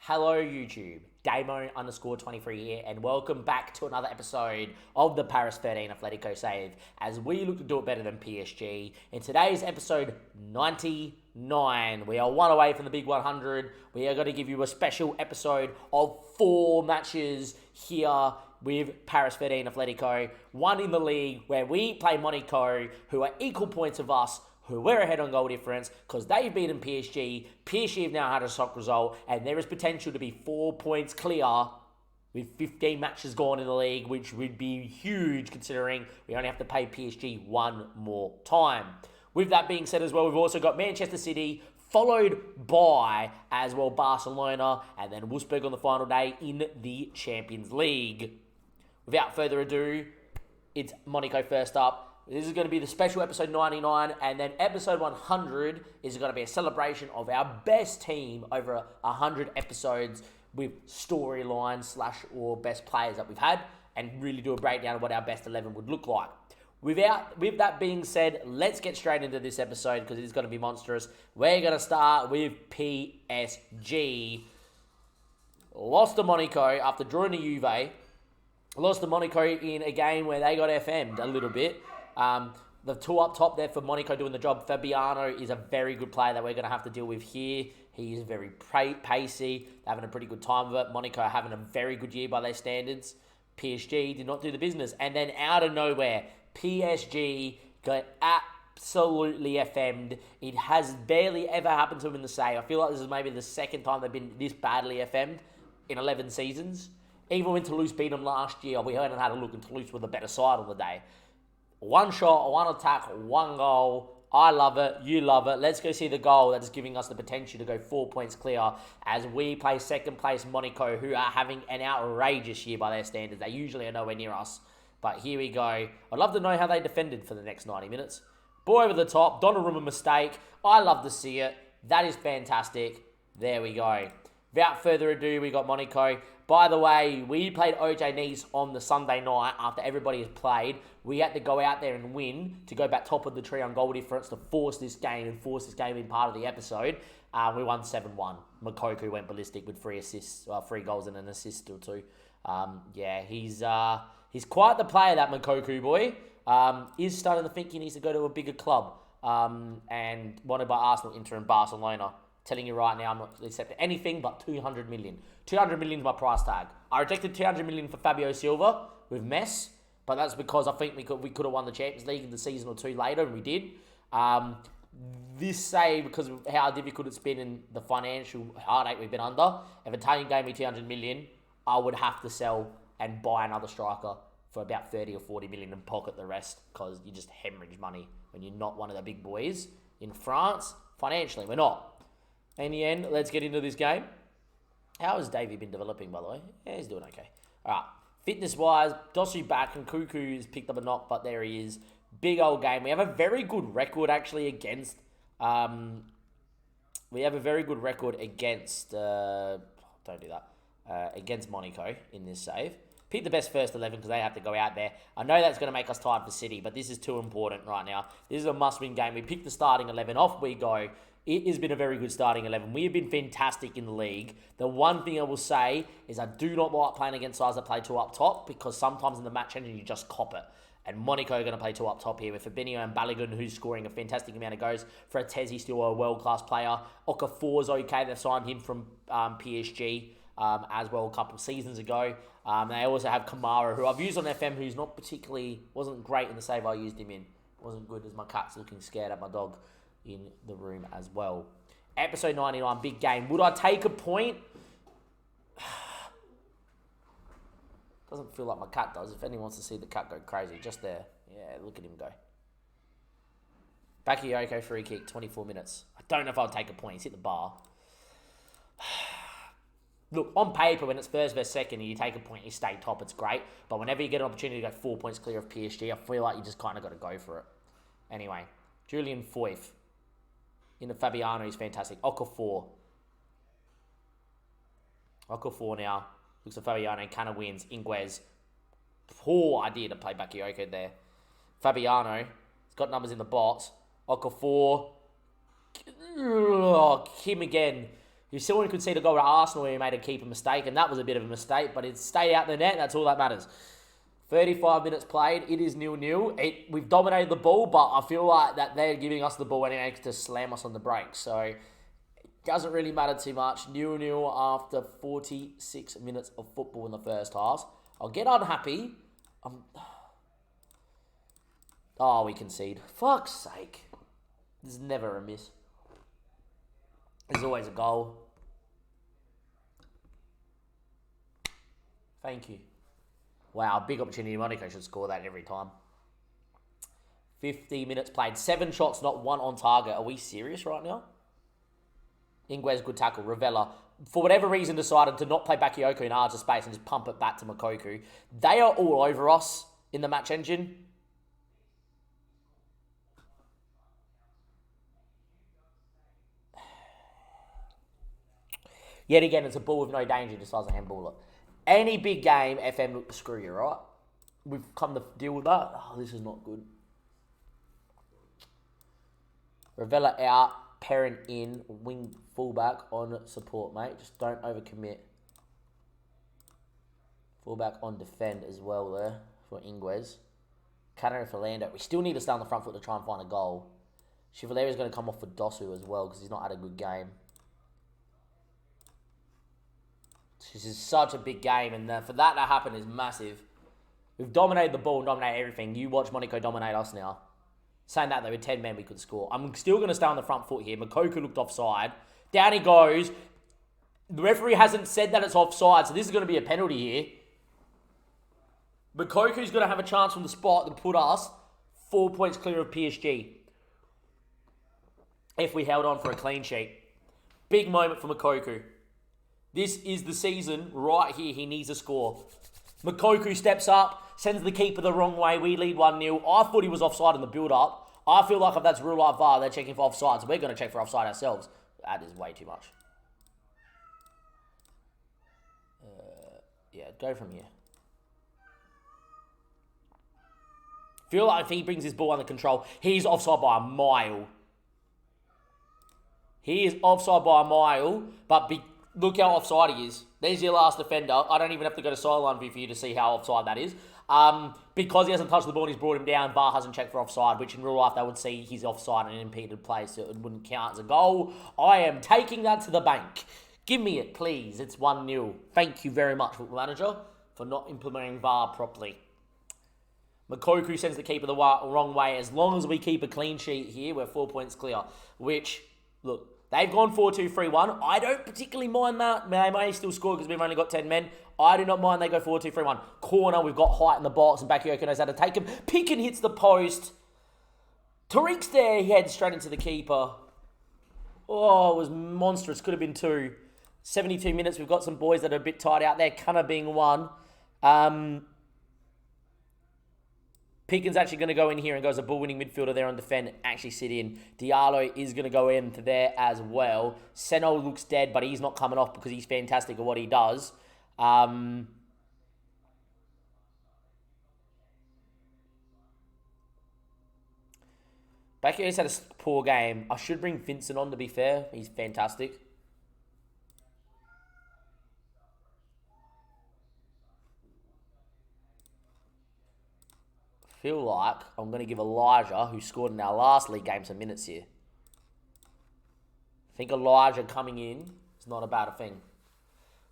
Hello YouTube, Damo_23 here, and welcome back to another episode of the Paris 13 Atletico save as we look to do it better than PSG. In today's episode 99, we are one away from the big 100. We are going to give you a special episode of 4 matches here with Paris 13 Atletico. One in the league where we play Monaco, who are equal points of us, who we're ahead on goal difference because they've beaten PSG. PSG have now had a shock result, and there is potential to be 4 points clear with 15 matches gone in the league, which would be huge considering we only have to play PSG one more time. With that being said as well, we've also got Manchester City, followed by, as well, Barcelona, and then Wolfsburg on the final day in the Champions League. Without further ado, it's Monaco first up. This is going to be the special episode 99, and then episode 100 is going to be a celebration of our best team over 100 episodes with storylines / or best players that we've had, and really do a breakdown of what our best 11 would look like. With that being said, let's get straight into this episode because it's going to be monstrous. We're going to start with PSG. Lost to Monaco after drawing to Juve. Lost to Monaco in a game where they got FM'd a little bit. The two up top there for Monaco doing the job. Fabiano is a very good player that we're going to have to deal with here. He is very pacey. They're having a pretty good time with it. Monaco are having a very good year by their standards. PSG did not do the business. And then out of nowhere, PSG got absolutely FM'd. It has barely ever happened to them in the save. I feel like this is maybe the second time they've been this badly FM'd in 11 seasons. Even when Toulouse beat them last year, we hadn't had a look, and Toulouse were the better side on the day. One shot, one attack, one goal. I love it. You love it. Let's go see the goal that is giving us the potential to go 4 points clear as we play second place Monaco, who are having an outrageous year by their standards. They usually are nowhere near us. But here we go. I'd love to know how they defended for the next 90 minutes. Ball over the top. Donnarumma mistake. I love to see it. That is fantastic. There we go. Without further ado, we got Monaco. By the way, we played OJ Nice on the Sunday night after everybody has played. We had to go out there and win to go back top of the tree on goal difference to force this game in part of the episode. We won 7-1. Moukoko went ballistic with 3 assists, 3 goals and an assist or 2. He's quite the player, that Moukoko boy. Is starting to think he needs to go to a bigger club. And wanted by Arsenal, Inter and Barcelona. Telling you right now, I'm not accepting anything but 200 million. 200 million is my price tag. I rejected 200 million for Fabio Silva with Mess, but that's because I think we could have won the Champions League in the season or 2 later, and we did. This save, because of how difficult it's been in the financial heartache we've been under, if Italian gave me 200 million, I would have to sell and buy another striker for about 30 or 40 million and pocket the rest, because you just hemorrhage money when you're not one of the big boys in France. Financially, we're not. In the end, let's get into this game. How has Davey been developing, by the way? Yeah, he's doing okay. All right. Fitness-wise, Dossu back, and Cuckoo's picked up a knock, but there he is. Big old game. We have a very good record, actually, against... against Monaco in this save. Pick the best first 11 because they have to go out there. I know that's going to make us tied for City, but this is too important right now. This is a must-win game. We pick the starting 11. Off we go. It has been a very good starting 11. We have been fantastic in the league. The one thing I will say is I do not like playing against sides that play 2 up top because sometimes in the match engine you just cop it. And Monaco are going to play 2 up top here with Fabinho and Balogun, who's scoring a fantastic amount of goals. Fratesi, still a world-class player. Okafor's okay. They've signed him from PSG as well a couple of seasons ago. They also have Kamara, who I've used on FM, who's wasn't great in the save I used him in. Wasn't good as my cat's looking scared at my dog in the room as well. Episode 99, big game. Would I take a point? Doesn't feel like my cat does. If anyone wants to see the cat go crazy, just there. Yeah, look at him go. Bakayoko free kick, 24 minutes. I don't know if I'll take a point. He's hit the bar. Look, on paper, when it's first versus second and you take a point, you stay top, it's great. But whenever you get an opportunity to go 4 points clear of PSG, I feel like you just kind of got to go for it. Anyway, Julian Foyth. In the Fabiano, he's fantastic. Okafor now. Looks at Fabiano, kind of wins. Inguez. Poor idea to play Bakayoko there. Fabiano. He's got numbers in the box. Okafor. Kim again. You still could see the goal at Arsenal where he made a keeper mistake, and that was a bit of a mistake, but it stayed out the net, that's all that matters. 35 minutes played, it is 0-0. We've dominated the ball, but I feel like that they're giving us the ball anyway to slam us on the break, so it doesn't really matter too much. 0-0 after 46 minutes of football in the first half. I'll get unhappy. Oh, we concede. Fuck's sake. There's never a miss. There's always a goal. Thank you. Wow, big opportunity. Monaco should score that every time. 50 minutes played. 7 shots, not 1 on target. Are we serious right now? Ingwes, good tackle. Ravella, for whatever reason, decided to not play Bakayoko in Arja space and just pump it back to Mokoku. They are all over us in the match engine. Yet again, it's a ball with no danger, decides to handball it. Any big game, FM, screw you, right? We've come to deal with that. Oh, this is not good. Ravella out, Perrin in, wing fullback on support, mate. Just don't overcommit. Fullback on defend as well there for Ingwes. Cutter for Lando. We still need to stay on the front foot to try and find a goal. Chevalier is going to come off for Dosu as well because he's not had a good game. This is such a big game, and for that to happen is massive. We've dominated the ball and dominated everything. You watch Monaco dominate us now. Saying that, though, with 10 men, we could score. I'm still going to stay on the front foot here. Mokoku looked offside. Down he goes. The referee hasn't said that it's offside, so this is going to be a penalty here. Mokoku's going to have a chance from the spot to put us 4 points clear of PSG. If we held on for a clean sheet. Big moment for Mokoku. This is the season right here. He needs a score. Mokoku steps up, sends the keeper the wrong way. We lead 1-0. I thought he was offside in the build-up. I feel like if that's real life VAR, they're checking for offside, so we're going to check for offside ourselves. That is way too much. Yeah, go from here. Feel like if he brings his ball under control, he's offside by a mile. He is offside by a mile, but look how offside he is. There's your last defender. I don't even have to go to sideline view for you to see how offside that is. Because he hasn't touched the ball and he's brought him down, VAR hasn't checked for offside, which in real life they would see he's offside in an impeded play, so it wouldn't count as a goal. I am taking that to the bank. Give me it, please. It's 1-0. Thank you very much, football manager, for not implementing VAR properly. Mokoku sends the keeper the wrong way. As long as we keep a clean sheet here, we're 4 points clear. Which, look, they've gone 4-2-3-1. I don't particularly mind that. They may still score because we've only got 10 men. I do not mind they go 4-2-3-1. Corner, we've got height in the box, and Bakayoko knows how to take him. Picken hits the post. Tariq's there. He heads straight into the keeper. Oh, it was monstrous. Could have been 2. 72 minutes. We've got some boys that are a bit tired out there. Cunner being 1. Picken's actually going to go in here and goes a ball-winning midfielder there on defend, actually sit in. Diallo is going to go into there as well. Seno looks dead, but he's not coming off because he's fantastic at what he does. Bakayos had a poor game. I should bring Vincent on, to be fair. He's fantastic. Feel like I'm going to give Elijah, who scored in our last league game, some minutes here. I think Elijah coming in is not a bad thing.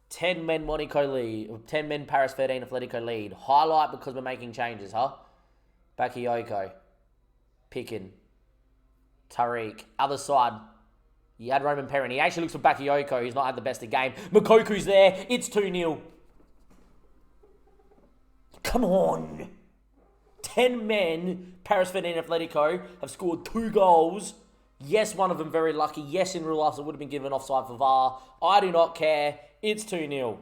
10 men Monaco lead. 10 men Paris 13 Atletico lead. Highlight because we're making changes, huh? Bakayoko. Picken. Tariq. Other side. You had Roman Perrin. He actually looks for Bakayoko. He's not had the best of game. Mokoku's there. It's 2-0. Come on. 10 men, Paris 13 Atletico, have scored 2 goals. Yes, one of them very lucky. Yes, in real life, it would have been given offside for VAR. I do not care. It's 2-0.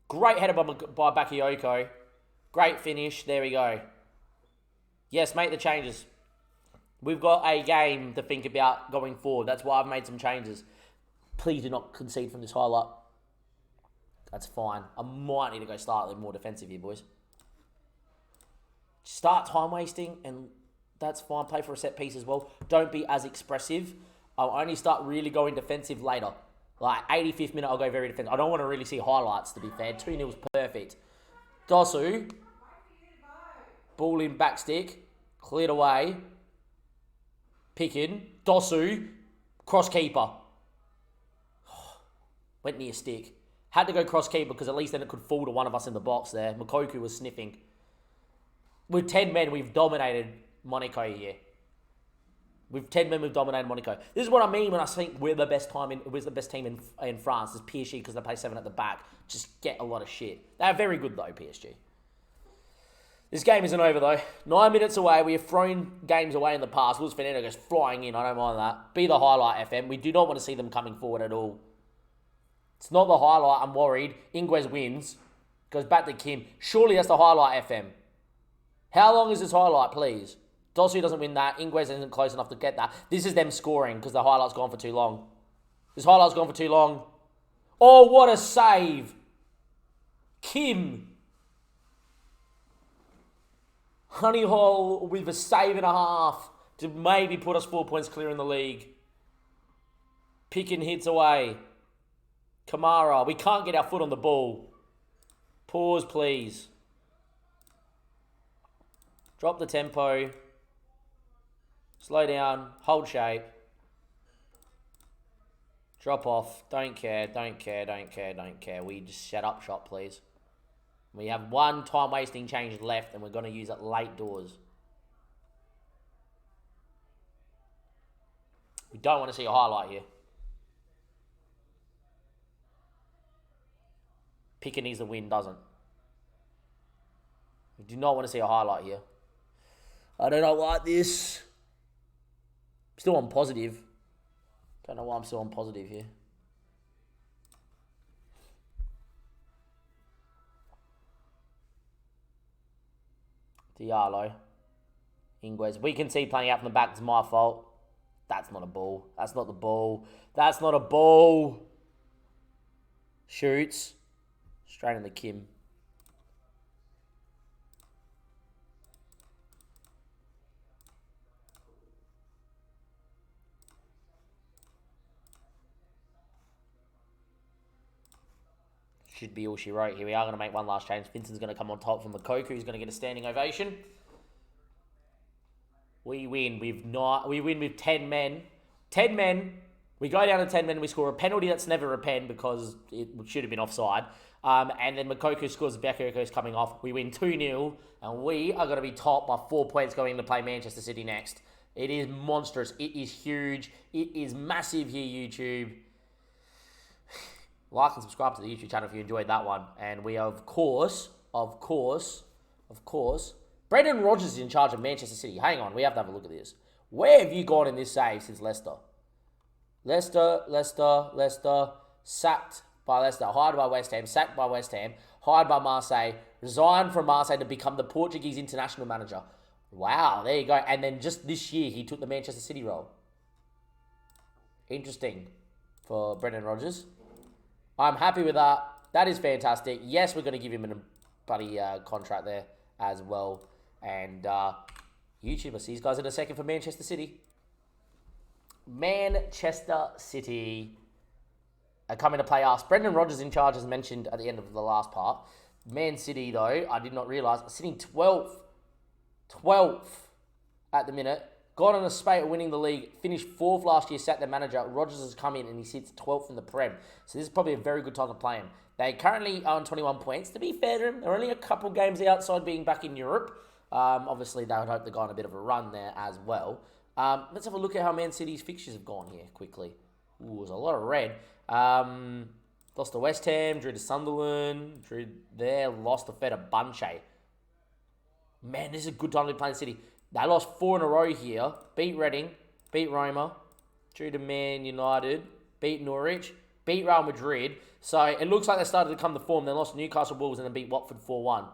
Great header by Bakayoko. Great finish. There we go. Yes, make the changes. We've got a game to think about going forward. That's why I've made some changes. Please do not concede from this highlight. That's fine. I might need to go slightly more defensive here, boys. Start time wasting, and that's fine. Play for a set piece as well. Don't be as expressive. I'll only start really going defensive later. Like 85th minute, I'll go very defensive. I don't want to really see highlights, to be fair. 2-0's perfect. Dosu. Ball in back stick. Cleared away. Picking. Dosu. Cross keeper. Went near stick. Had to go cross keeper because at least then it could fall to one of us in the box there. Mokoku was sniffing. With 10 men, we've dominated Monaco here. With 10 men, we've dominated Monaco. This is what I mean when I think we're the best team in France. Is PSG because they play 7 at the back. Just get a lot of shit. They're very good though, PSG. This game isn't over though. 9 minutes away. We have thrown games away in the past. Luis Fernando goes flying in. I don't mind that. Be the highlight, FM. We do not want to see them coming forward at all. It's not the highlight. I'm worried. Ingles wins. Goes back to Kim. Surely that's the highlight, FM. How long is this highlight, please? Dosu doesn't win that. Ingles isn't close enough to get that. This is them scoring because the highlight's gone for too long. This highlight's gone for too long. Oh, what a save. Kim. Honeyhole with a save and a half to maybe put us 4 points clear in the league. Picking hits away. Kamara. We can't get our foot on the ball. Pause, please. Drop the tempo. Slow down. Hold shape. Drop off. Don't care. Don't care. Don't care. Don't care. We just shut up shop, please. We have one time-wasting change left, and we're going to use it late doors. We don't want to see a highlight here. Picker needs the win, doesn't. We do not want to see a highlight here. I do not like this. Still on positive. Don't know why I'm still on positive here. Diallo. Ingles. We can see playing out from the back. It's my fault. That's not a ball. That's not the ball. That's not a ball. Shoots. Straight in the Kim. Should be all she wrote. Here we are going to make one last change. Vincent's going to come on top from Mokoku. Who's going to get a standing ovation. We win. We win with 10 men. 10 men. We go down to 10 men. We score a penalty that's never a pen because it should have been offside. And then Mokoku scores. Bakayoko's coming off. We win 2-0. And we are going to be top by 4 points going to play Manchester City next. It is monstrous. It is huge. It is massive here, YouTube. Like and subscribe to the YouTube channel if you enjoyed that one. And we, of course, Brendan Rodgers is in charge of Manchester City. Hang on, we have to have a look at this. Where have you gone in this save since Leicester? Leicester, sacked by Leicester, hired by West Ham, sacked by West Ham, hired by Marseille, resigned from Marseille to become the Portuguese international manager. Wow, there you go. And then just this year, he took the Manchester City role. Interesting for Brendan Rodgers. I'm happy with that. That is fantastic. Yes, we're going to give him a bloody contract there as well. And YouTube, I'll see you guys in a second for Manchester City. Manchester City are coming to play us. Brendan Rodgers in charge, as mentioned at the end of the last part. Man City, though, I did not realise, sitting 12th. 12th at the minute. Got on a spate of winning the league. Finished 4th last year, sat their manager. Rodgers has come in and he sits 12th in the Prem. So this is probably a very good time to play him. They currently are on 21 points. To be fair to him, they're only a couple games outside being back in Europe. Obviously, they would hope to go on a bit of a run there as well. Let's have a look at how Man City's fixtures have gone here quickly. Ooh, there's a lot of red. Lost to West Ham, drew to Sunderland, drew there, lost to Fenerbahce. Man, this is a good time to be playing City. They lost 4 in a row here. Beat Reading, beat Roma, drew to Man United, beat Norwich, beat Real Madrid. So it looks like they started to come to form. They lost to Newcastle Wolves and then beat Watford 4-1.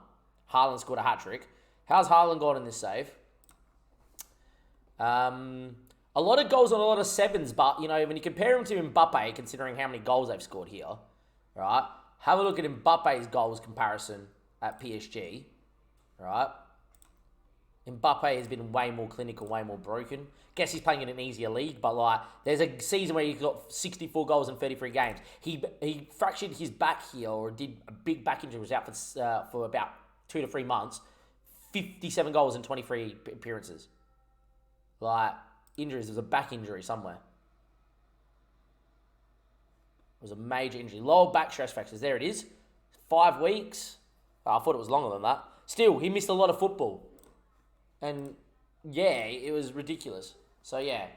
Haaland scored a hat-trick. How's Haaland gone in this save? A lot of goals on a lot of 7s, but, you know, when you compare him to Mbappe, considering how many goals they've scored here, right? Have a look at Mbappe's goals comparison at PSG, right? Mbappe has been way more clinical, way more broken. Guess he's playing in an easier league, but like there's a season where he got 64 goals in 33 games. He fractured his back here, or did a big back injury, was out for about 2 to 3 months. 57 goals in 23 appearances. Like injuries, there's a back injury somewhere. It was a major injury. Lower back stress fractures. There it is. 5 weeks. Oh, I thought it was longer than that. Still, he missed a lot of football. And yeah, it was ridiculous. So yeah,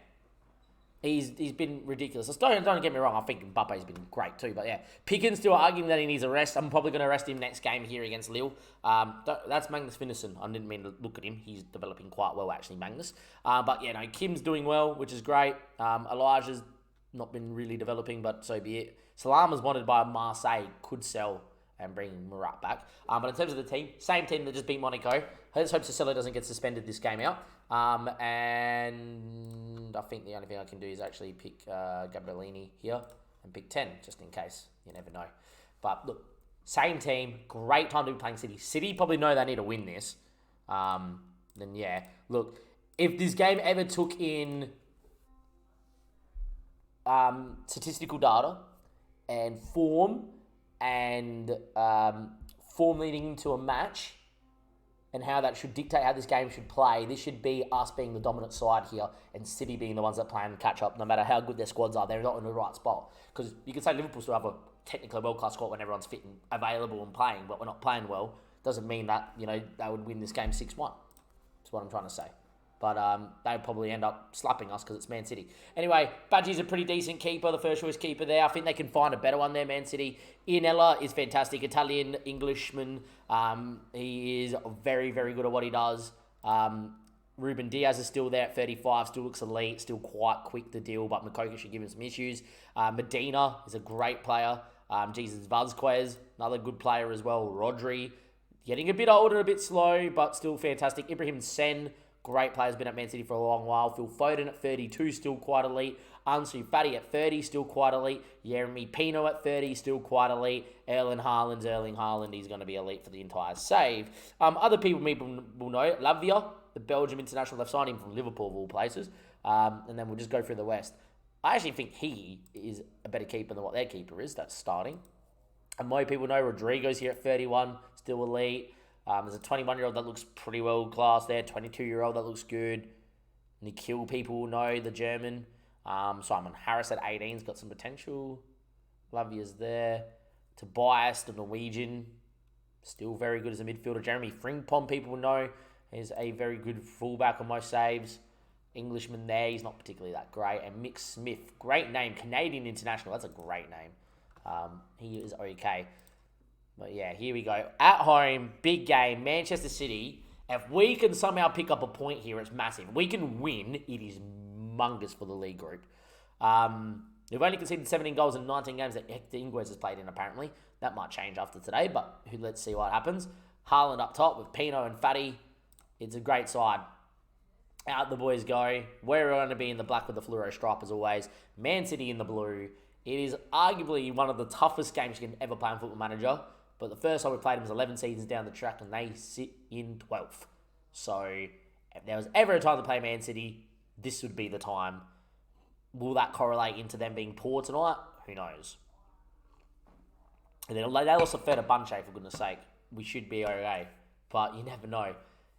he's been ridiculous. Don't get me wrong, I think Mbappe's been great too. But yeah, Pickens still arguing that he needs a rest. I'm probably going to rest him next game here against Lille. That's Magnus Finneson. I didn't mean to look at him. He's developing quite well, actually, Magnus. But yeah, no, Kim's doing well, which is great. Elijah's not been really developing, but so be it. Salama's wanted by Marseille, could sell and bring Murat back. But in terms of the team, same team that just beat Monaco. Let's hope Cicelo doesn't get suspended this game out. And I think the only thing I can do is actually pick Gabrielini here and pick 10, just in case. You never know. But look, same team, great time to be playing City. City probably know they need to win this. Then yeah, look, if this game ever took in statistical data and form leading into a match and how that should dictate how this game should play, this should be us being the dominant side here and City being the ones that play and catch up. No matter how good their squads are, they're not in the right spot. Because you can say Liverpool still have a technically world-class squad when everyone's fit and available and playing, but we're not playing well. Doesn't mean that, they would win this game 6-1. That's what I'm trying to say. But they'd probably end up slapping us because it's Man City. Anyway, Budgie's a pretty decent keeper, the first choice keeper there. I think they can find a better one there, Man City. Ianella is fantastic, Italian Englishman. He is very, very good at what he does. Ruben Diaz is still there at 35, still looks elite, still quite quick to deal, but Makoko should give him some issues. Medina is a great player. Jesus Vazquez, another good player as well. Rodri, getting a bit older, a bit slow, but still fantastic. Ibrahim Sen, great player's been at Man City for a long while. Phil Foden at 32, still quite elite. Ansu Fati at 30, still quite elite. Jeremy Pino at 30, still quite elite. Erling Haaland, he's going to be elite for the entire save. Other people will know, Lavia, the Belgium international, they've signed him from Liverpool of all places. And then we'll just go through the West. I actually think he is a better keeper than what their keeper is. That's starting. And most people know Rodrigo's here at 31, still elite. There's a 21-year-old that looks pretty well class there. 22-year-old that looks good. Nikhil, people will know, the German. Simon Harris at 18's got some potential. Lavia's there. Tobias, the Norwegian, still very good as a midfielder. Jeremy Frimpong, people will know, is a very good fullback on most saves. Englishman there, he's not particularly that great. And Mick Smith, great name. Canadian international, that's a great name. He is okay. But yeah, here we go. At home, big game, Manchester City. If we can somehow pick up a point here, it's massive. If we can win, it is humongous for the league group. We've only conceded 17 goals in 19 games that Hector Inguez has played in, apparently. That might change after today, but let's see what happens. Haaland up top with Pino and Fati. It's a great side. Out the boys go. We're going to be in the black with the fluoro stripe as always. Man City in the blue. It is arguably one of the toughest games you can ever play in Football Manager. But the first time we played them was 11 seasons down the track, and they sit in 12th. So, if there was ever a time to play Man City, this would be the time. Will that correlate into them being poor tonight? Who knows? And then they also fed a bunch, for goodness sake. We should be okay, but you never know.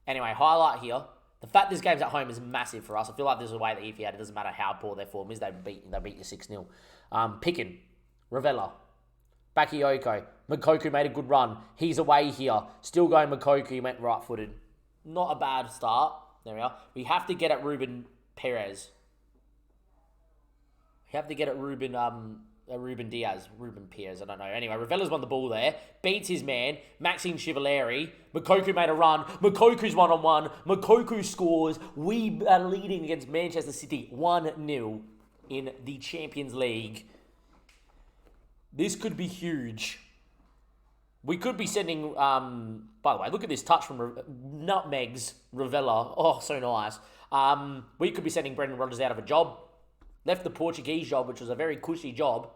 Anyway, highlight here. The fact this game's at home is massive for us. I feel like there's a way that if you had, it doesn't matter how poor their form is, they beat you 6-0. Picken, Ravella, Bakayoko. Makoko made a good run. He's away here. Still going Makoko. He went right-footed. Not a bad start. There we are. We have to get at Ruben Perez. We have to get at Ruben Diaz. Ruben Perez, I don't know. Anyway, Ravella's won the ball there. Beats his man. Maxime Chevalieri. Makoko made a run. Makoku's one-on-one. Makoko scores. We are leading against Manchester City 1-0 in the Champions League. This could be huge. We could be sending, by the way, look at this touch from Nutmegs Ravella. Oh, so nice. We could be sending Brendan Rodgers out of a job. Left the Portuguese job, which was a very cushy job,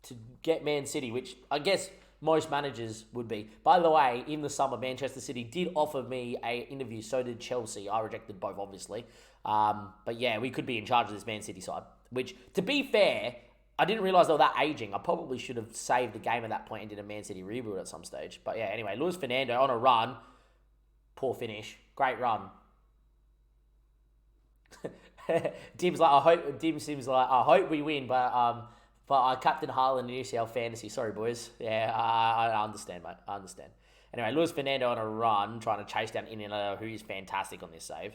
to get Man City, which I guess most managers would be. By the way, in the summer, Manchester City did offer me an interview. So did Chelsea. I rejected both, obviously. But yeah, we could be in charge of this Man City side. Which, to be fair, I didn't realise they were that aging. I probably should have saved the game at that point and did a Man City rebuild at some stage. But yeah, anyway, Luis Fernando on a run. Poor finish. Great run. Dim's like, I hope we win, but I captain Haaland in UCL fantasy. Sorry, boys. Yeah, I understand, mate. I understand. Anyway, Luis Fernando on a run, trying to chase down Iniesta, who is fantastic on this save.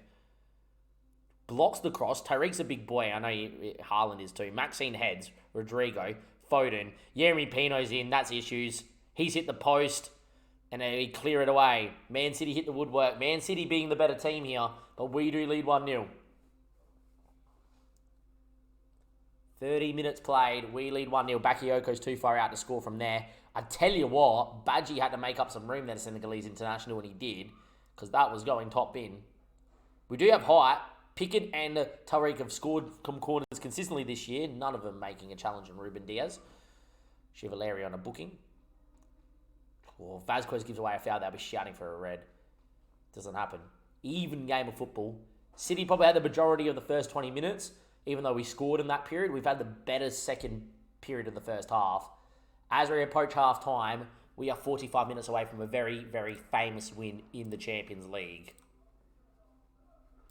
Blocks the cross. Tariq's a big boy. I know Haaland is too. Maxine heads. Rodrigo. Foden. Yeremy Pino's in. That's issues. He's hit the post. And they clear it away. Man City hit the woodwork. Man City being the better team here. But we do lead 1-0. 30 minutes played. We lead 1-0. Bakayoko's too far out to score from there. I tell you what, Badji had to make up some room there to Senegalese international, and he did. Because that was going top bin. We do have height. Pickett and Tariq have scored some corners consistently this year. None of them making a challenge on Ruben Diaz. Chevalier on a booking. Well, Vazquez gives away a foul. They'll be shouting for a red. Doesn't happen. Even game of football. City probably had the majority of the first 20 minutes. Even though we scored in that period, we've had the better second period of the first half. As we approach half time, we are 45 minutes away from a very, very famous win in the Champions League.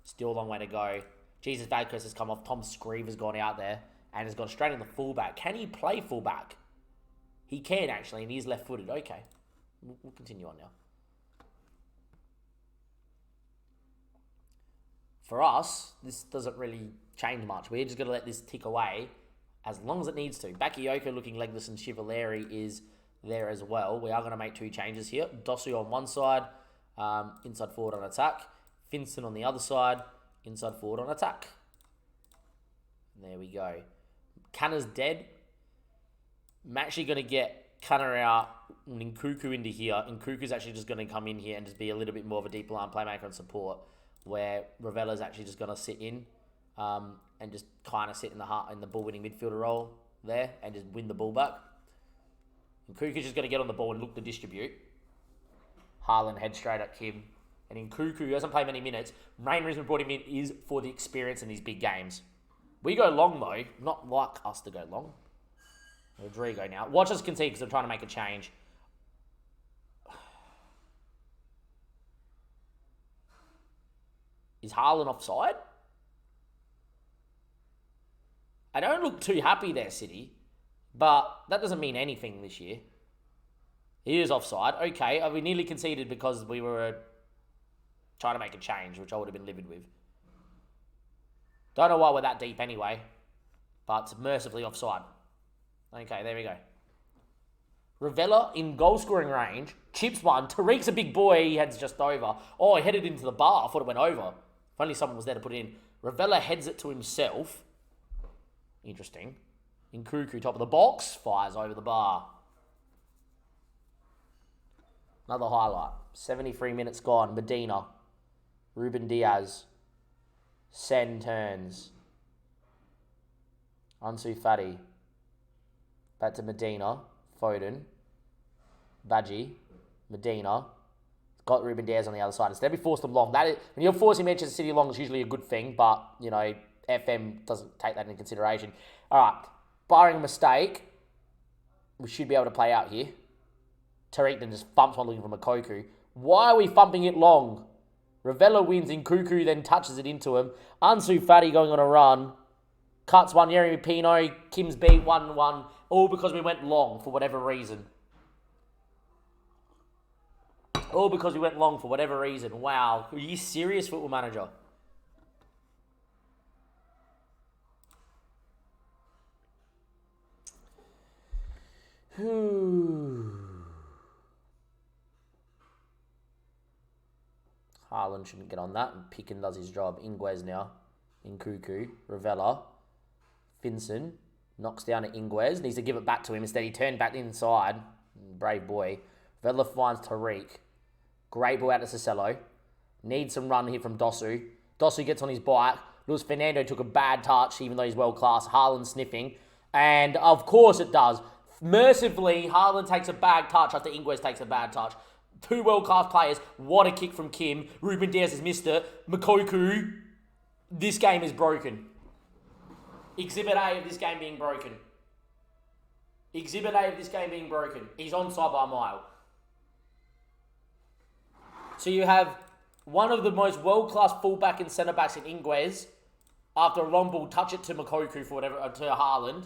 Still a long way to go. Jesus Vazquez has come off. Tom Screeve has gone out there and has gone straight in the fullback. Can he play fullback? He can, actually, and he's left-footed. Okay. We'll continue on now. For us, this doesn't really change much. We're just going to let this tick away as long as it needs to. Bakayoko looking legless and Chevalier is there as well. We are going to make two changes here. Dosu on one side, inside forward on attack. Finson on the other side, inside forward on attack. And there we go. Kanna's dead. I'm actually going to get Kanna out and Nkuku into here. Nkuku's actually just going to come in here and just be a little bit more of a deep line playmaker and support, where Ravella's actually just going to sit in and just kind of sit in the ball-winning midfielder role there and just win the ball back. Nkuku's just going to get on the ball and look to distribute. Haaland head straight at Kim. And Nkuku, who hasn't played many minutes, main reason we brought him in is for the experience in these big games. We go long, though. Not like us to go long. Rodrigo now. Watch us concede because I'm trying to make a change. Is Haaland offside? I don't look too happy there, City. But that doesn't mean anything this year. He is offside. Okay, we nearly conceded because we were trying to make a change, which I would have been livid with. Don't know why we're that deep anyway. But mercifully offside. Okay, there we go. Ravella in goal-scoring range. Chips one. Tariq's a big boy. He heads just over. Oh, he headed into the bar. I thought it went over. If only someone was there to put it in. Ravella heads it to himself. Interesting. Nkuku, top of the box. Fires over the bar. Another highlight. 73 minutes gone. Medina. Ruben Diaz. Sen turns. Ansu Fati. Back to Medina. Foden. Badji. Medina. Got Ruben Diaz on the other side. Instead, we forced them long. That is, when you're forcing Manchester City long, it's usually a good thing, but, you know, FM doesn't take that into consideration. All right. Barring a mistake, we should be able to play out here. Tariq then just thumps one looking for Makoku. Why are we thumping it long? Ravella wins, Nkuku then touches it into him. Ansu Fati going on a run. Cuts one, Yeremy Pino. Kim's beat 1-1. All because we went long for whatever reason. All because we went long for whatever reason. Wow. Are you serious, Football Manager? Haaland shouldn't get on that. And Picken does his job. Ingwes now. Nkuku. Ravella. Finson. Knocks down at Ingwes. Needs to give it back to him. Instead, he turned back inside. Brave boy. Ravella finds Tariq. Great ball out to Cicelo. Needs some run here from Dosu. Dosu gets on his bike. Luis Fernando took a bad touch, even though he's world class. Haaland sniffing. And of course it does. Mercifully, Haaland takes a bad touch after Ingles takes a bad touch. Two world-class players. What a kick from Kim. Ruben Diaz has missed it. Mokoku. This game is broken. Exhibit A of this game being broken. Exhibit A of this game being broken. He's onside by a mile. So you have one of the most world-class fullback and centre-backs in Ingles. After a long ball, touch it to Mokoku for whatever, to Haaland.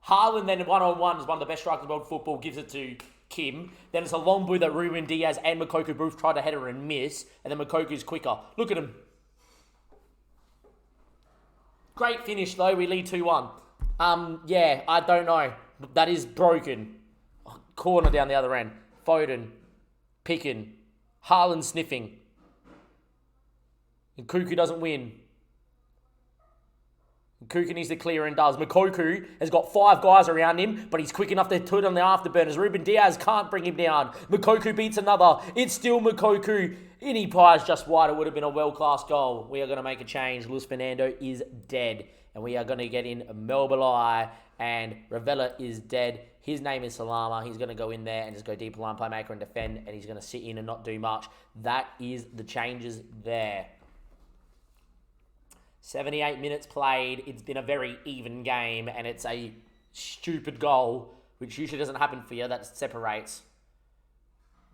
Haaland then one-on-one is one of the best strikers in world football, gives it to Kim. Then it's a long ball that Ruben Diaz and Mokoku both try to header and miss. And then Mokoku's quicker. Look at him. Great finish though, we lead 2-1. Yeah, I don't know. That is broken. Corner down the other end. Foden. Picking. Haaland sniffing. And Kuku doesn't win. Kuku needs to clear and does. Mokoku has got 5 guys around him, but he's quick enough to put on the afterburners. Ruben Diaz can't bring him down. Mokoku beats another. It's still Mokoku. Any pies just wide. It would have been a world-class goal. We are going to make a change. Luis Fernando is dead. And we are going to get in Melbalai, and Ravella is dead. His name is Salama. He's going to go in there and just go deep line playmaker and defend, and he's going to sit in and not do much. That is the changes there. 78 minutes played. It's been a very even game, and it's a stupid goal, which usually doesn't happen for you. That separates.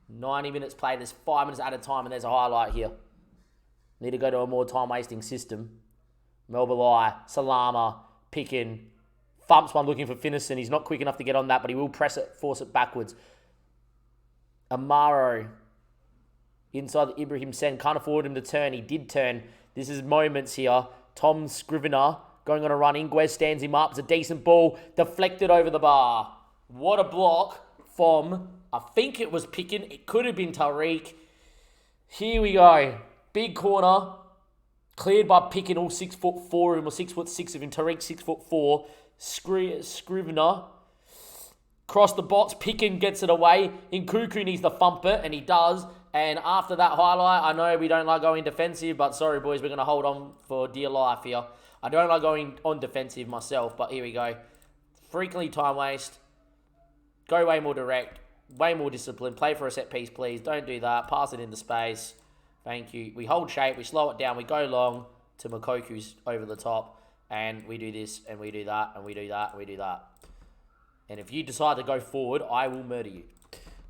90 minutes played. There's 5 minutes at a time, and there's a highlight here. Need to go to a more time-wasting system. Melbalai, Salama, Pickin, thumps one looking for Finnison. He's not quick enough to get on that, but he will press it, force it backwards. Amaro, inside the Ibrahim Sen, can't afford him to turn. He did turn. This is moments here. Tom Scrivener going on a run. Ingles stands him up. It's a decent ball. Deflected over the bar. What a block from, I think it was Pickin. It could have been Tariq. Here we go. Big corner. Cleared by Pickin, all 6'4" of him, or 6'6" of him. Tariq 6'4". Scrivener. Cross the box. Pickin gets it away. Nkuku needs to thump it, and he does. And after that highlight, I know we don't like going defensive, but sorry, boys, we're going to hold on for dear life here. I don't like going on defensive myself, but here we go. Frequently time waste. Go way more direct. Way more disciplined. Play for a set piece, please. Don't do that. Pass it into space. Thank you. We hold shape. We slow it down. We go long to Mokoku's over the top. And we do this, and we do that, and we do that, and we do that. And if you decide to go forward, I will murder you.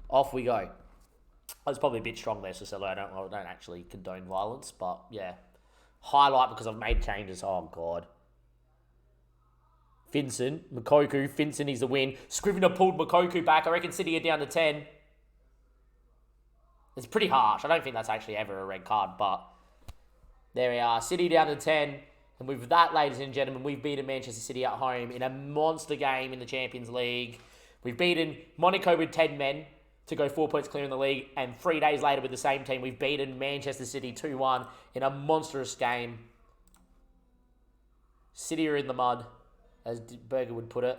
Off we go. I was probably a bit strong there, so I don't actually condone violence, but yeah. Highlight because I've made changes. Oh, God. Finson, Mokoku. Finson needs the win. Scrivener pulled Mokoku back. I reckon City are down to 10. It's pretty harsh. I don't think that's actually ever a red card, but there we are. City down to 10. And with that, ladies and gentlemen, we've beaten Manchester City at home in a monster game in the Champions League. We've beaten Monaco with 10 men to go 4 points clear in the league. And 3 days later with the same team, we've beaten Manchester City 2-1 in a monstrous game. City are in the mud, as Berger would put it.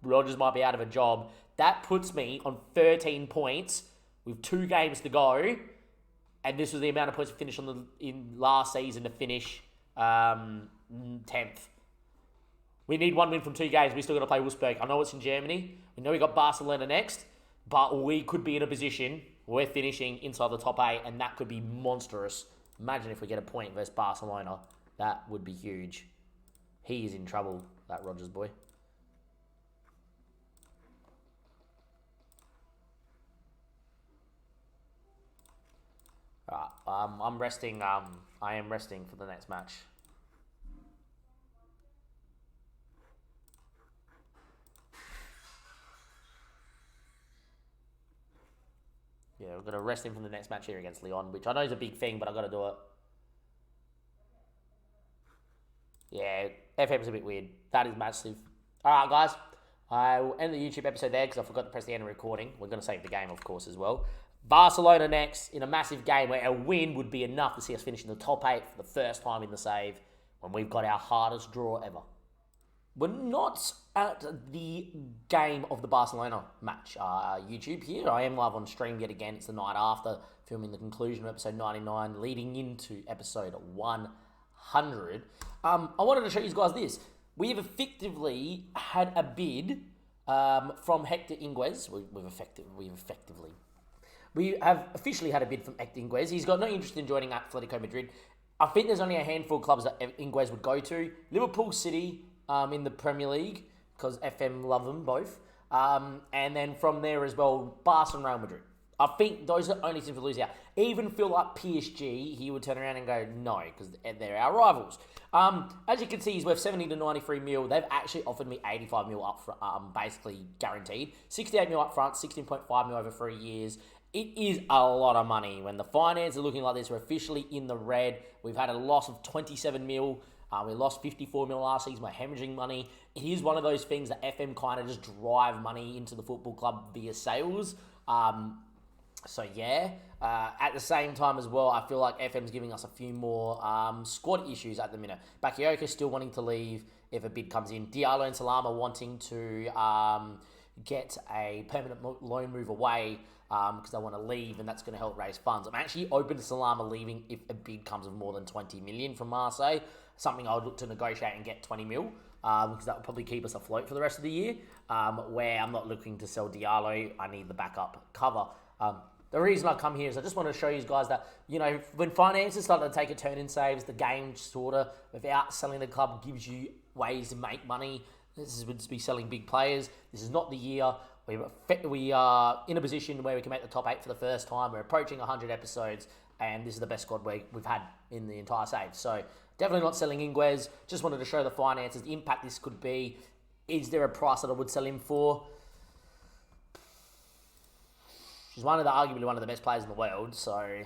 Rodgers might be out of a job. That puts me on 13 points with 2 games to go. And this was the amount of points we finished in last season to finish 10th. We need 1 win from 2 games. We still got to play Wolfsburg. I know it's in Germany. We know we got Barcelona next. But we could be in a position where we're finishing inside the top 8, and that could be monstrous. Imagine if we get a point versus Barcelona. That would be huge. He is in trouble, that Rodgers boy. Alright, I'm resting. I am resting for the next match. Yeah, we're going to rest him from the next match here against Lyon, which I know is a big thing, but I've got to do it. Yeah, FM's a bit weird. That is massive. Alright, guys. I will end the YouTube episode there because I forgot to press the end of recording. We're going to save the game, of course, as well. Barcelona next in a massive game where a win would be enough to see us finish in the top 8 for the first time in the save when we've got our hardest draw ever. We're not at the game of the Barcelona match. YouTube here. I am live on stream yet again. It's the night after filming the conclusion of episode 99, leading into episode 100. I wanted to show you guys this. We have effectively had a bid from Hector Inguez. We have officially had a bid from Hector Inguez. He's got no interest in joining Atletico Madrid. I think there's only a handful of clubs that Inguez would go to. Liverpool City in the Premier League, because FM love them both. And then from there as well, Barca and Real Madrid. I think those are the only teams to lose out. Even feel like PSG, he would turn around and go, no, because they're our rivals. As you can see, he's worth 70 to 93 mil. They've actually offered me 85 mil up front, basically guaranteed. 68 mil up front, 16.5 mil over 3 years. It is a lot of money. When the finances are looking like this, we're officially in the red. We've had a loss of 27 mil. We lost 54 mil last season by hemorrhaging money. It is one of those things that FM kind of just drive money into the football club via sales. So yeah, at the same time as well, I feel like FM's giving us a few more squad issues at the minute. Bakayoko still wanting to leave if a bid comes in. Diallo and Salama wanting to get a permanent loan move away because they want to leave, and that's going to help raise funds. I'm actually open to Salama leaving if a bid comes of more than 20 million from Marseille. Something I would look to negotiate and get 20 mil. Because that will probably keep us afloat for the rest of the year. Where I'm not looking to sell Diallo, I need the backup cover. The reason I come here is I just want to show you guys that, when finances start to take a turn in saves, the game sort of, without selling the club, gives you ways to make money. This would be selling big players. This is not the year. We are in a position where we can make the top 8 for the first time. We're approaching 100 episodes, and this is the best squad we've had in the entire save. So definitely not selling Inguez. Just wanted to show the finances, the impact this could be. Is there a price that I would sell him for? She's arguably one of the best players in the world. So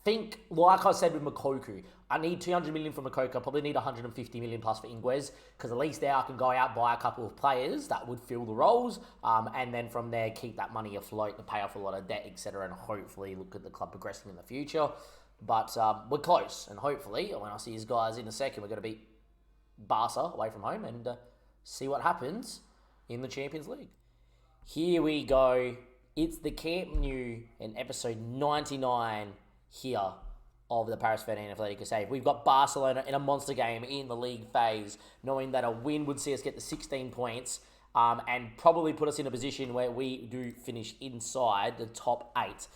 think, like I said with Mokoku, I need 200 million from Mokoku. I probably need 150 million plus for Inguez, because at least there I can go out, buy a couple of players that would fill the roles, and then from there keep that money afloat to pay off a lot of debt, etc., and hopefully look at the club progressing in the future. But we're close, and hopefully when I see these guys in a second, we're going to beat Barca away from home and see what happens in the Champions League. Here we go. It's the Camp Nou in episode 99 here of the Paris 13 Atletico save. We've got Barcelona in a monster game in the league phase, knowing that a win would see us get the 16 points and probably put us in a position where we do finish inside the top 8.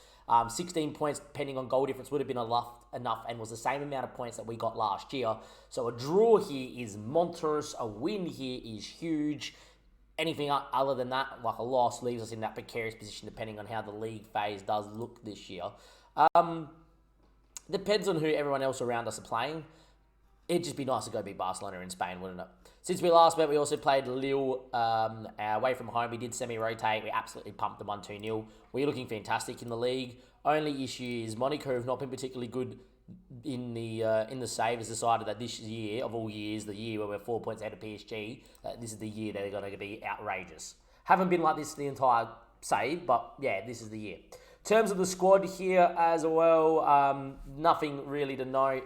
16 points, depending on goal difference, would have been enough and was the same amount of points that we got last year. So a draw here is monstrous. A win here is huge. Anything other than that, like a loss, leaves us in that precarious position depending on how the league phase does look this year. Depends on who everyone else around us are playing. It'd just be nice to go beat Barcelona in Spain, wouldn't it? Since we last met, we also played Lille away from home. We did semi-rotate. We absolutely pumped them 1-2-0. We're looking fantastic in the league. Only issue is Monaco have not been particularly good in the save. Has decided that this year, of all years, the year where we're 4 points ahead of PSG, this is the year they're going to be outrageous. Haven't been like this the entire save, but yeah, this is the year. In terms of the squad here as well, nothing really to note.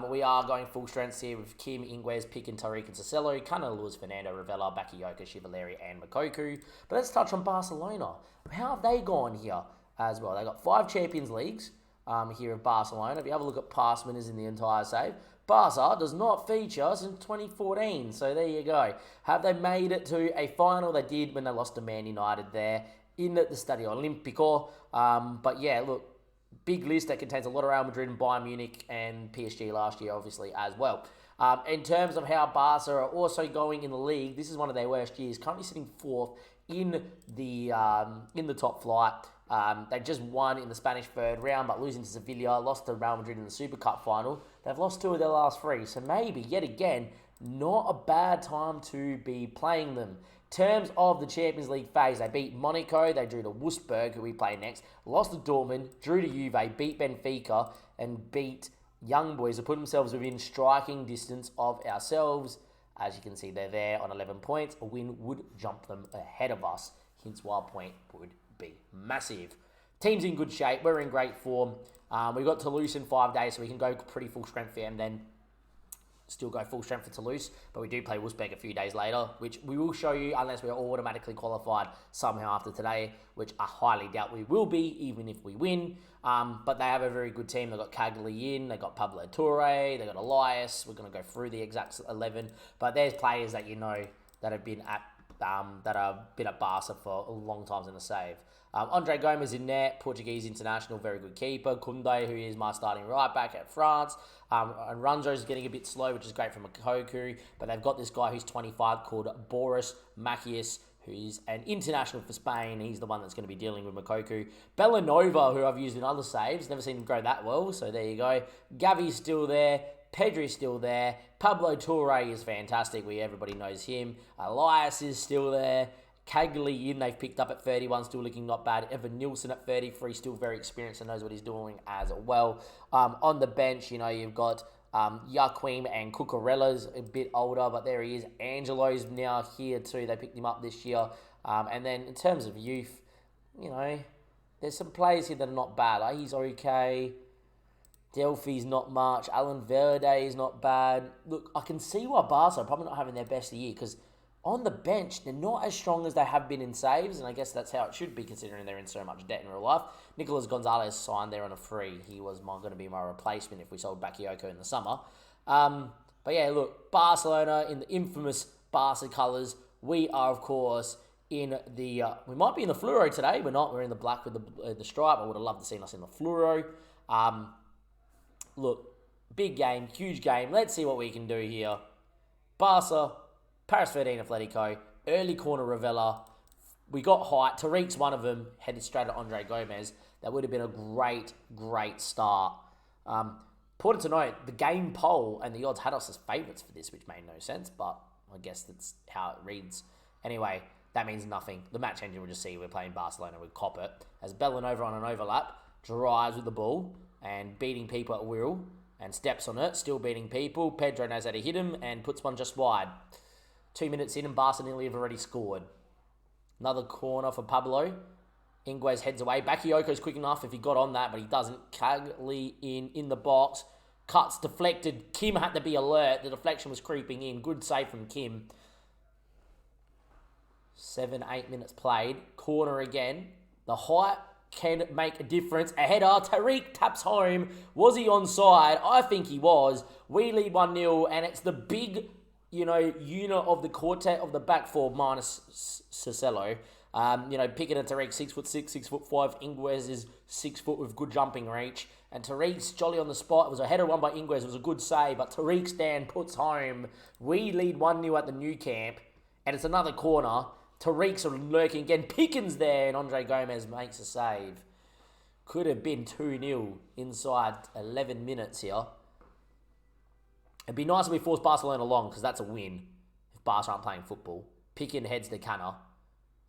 We are going full strengths here with Kim, Inguez, Pick, and Tariq and Cicelo, Cunha, Lewis, Fernando, Ravella, Bakayoko, Shivaleri, and Mokoku. But let's touch on Barcelona. How have they gone here as well? They got 5 Champions Leagues here at Barcelona. If you have a look at past winners in the entire save, Barca does not feature since 2014. So there you go. Have they made it to a final? They did when they lost to Man United there in the Stadio Olimpico. But yeah, look, big list that contains a lot of Real Madrid and Bayern Munich and PSG last year, obviously, as well. In terms of how Barca are also going in the league, this is one of their worst years, currently sitting 4th in the top flight. They just won in the Spanish third round, but losing to Sevilla, lost to Real Madrid in the Super Cup final. They've lost 2 of their last 3, so maybe, yet again, not a bad time to be playing them. In terms of the Champions League phase, they beat Monaco, they drew to Wolfsburg, who we play next, lost to Dortmund, drew to Juve, beat Benfica, and beat Young Boys to put themselves within striking distance of ourselves. As you can see, they're there on 11 points. A win would jump them ahead of us, hence why a point would be massive. Team's in good shape. We're in great form. We've got Toulouse in 5 days, so we can go pretty full strength for them then. Still go full strength for Toulouse, but we do play Wolfsburg a few days later, which we will show you unless we're automatically qualified somehow after today, which I highly doubt we will be, even if we win. But they have a very good team. They've got Cagliari in, they've got Pablo Torre, they've got Elias. We're going to go through the exact 11, but there's players that you know that have been at that have been at Barca for a long time in the save. Andre Gomes in net, Portuguese international, very good keeper. Koundé, who is my starting right back at France. And Runzo's getting a bit slow, which is great from Mokoku. But they've got this guy who's 25 called Boris Macias, who's an international for Spain. He's the one that's going to be dealing with Mokoku. Bellanova, who I've used in other saves, never seen him grow that well, so there you go. Gavi's still there. Pedri's still there. Pablo Torre is fantastic. Everybody knows him. Elias is still there. Cagliari, they've picked up at 31, still looking not bad. Evan Nielsen at 33, still very experienced and knows what he's doing as well. On the bench, you've got Joaquim and Cucurella's a bit older, but there he is. Angelo's now here too. They picked him up this year. And then in terms of youth, there's some players here that are not bad. He's okay. Delphi's not much. Alan Verde is not bad. Look, I can see why Barca are probably not having their best year because on the bench, they're not as strong as they have been in saves, and I guess that's how it should be considering they're in so much debt in real life. Nicolas Gonzalez signed there on a free. He was going to be my replacement if we sold Bakayoko in the summer. But yeah, look, Barcelona in the infamous Barca colours. We are, of course, in the... we might be in the fluoro today. We're not. We're in the black with the stripe. I would have loved to seen us in the fluoro. Look, big game, huge game. Let's see what we can do here. Barca... Paris 13 Atletico, early corner Ravella. We got height. Tariq's one of them, headed straight at Andre Gomes. That would have been a great, great start. Important to note, the game poll and the odds had us as favourites for this, which made no sense, but I guess that's how it reads. Anyway, that means nothing. The match engine will just see we're playing Barcelona with cop it. As Bellanova on an overlap, drives with the ball and beating people at will and steps on it, still beating people. Pedro knows how to hit him and puts one just wide. 2 minutes in and Barca nearly have already scored. Another corner for Pablo. Ingles heads away. Bakayoko's quick enough if he got on that, but he doesn't. Cagliari in the box. Cuts deflected. Kim had to be alert. The deflection was creeping in. Good save from Kim. 7-8 minutes played. Corner again. The height can make a difference. A header. Tariq taps home. Was he onside? I think he was. We lead 1-0, and it's the big... unit of the quartet of the back four minus Cicello. Picking at Tariq 6'6", 6'5". Ingles is 6 foot with good jumping reach. And Tariq's jolly on the spot. It was a header won by Ingles. It was a good save, but Tariq's stand puts home. We lead 1-0 at the new camp, and it's another corner. Tariq's lurking again. Pickens there, and Andre Gomes makes a save. Could have been 2-0 inside 11 minutes here. It'd be nice if we force Barcelona along, because that's a win if Barca aren't playing football. Picken heads to Canna,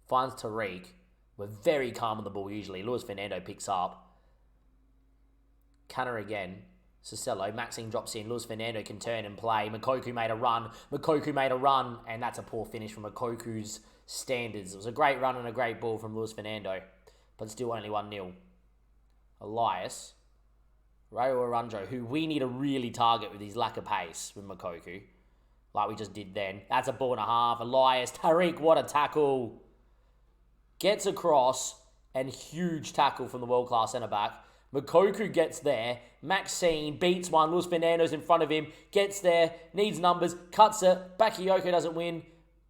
finds Tariq. We're very calm on the ball usually. Luis Fernando picks up. Canna again. Cicello. Maxine drops in. Luis Fernando can turn and play. Mokoku made a run. And that's a poor finish from Mokoku's standards. It was a great run and a great ball from Luis Fernando. But still only 1-0. Elias... Rayo Aranjo, who we need to really target with his lack of pace with Mokoku, like we just did then. That's a ball and a half. Elias, Tariq, what a tackle. Gets across, and huge tackle from the world-class centre-back. Mokoku gets there. Maxine beats one. Luis Fernando's in front of him. Gets there, needs numbers, cuts it. Bakayoko doesn't win.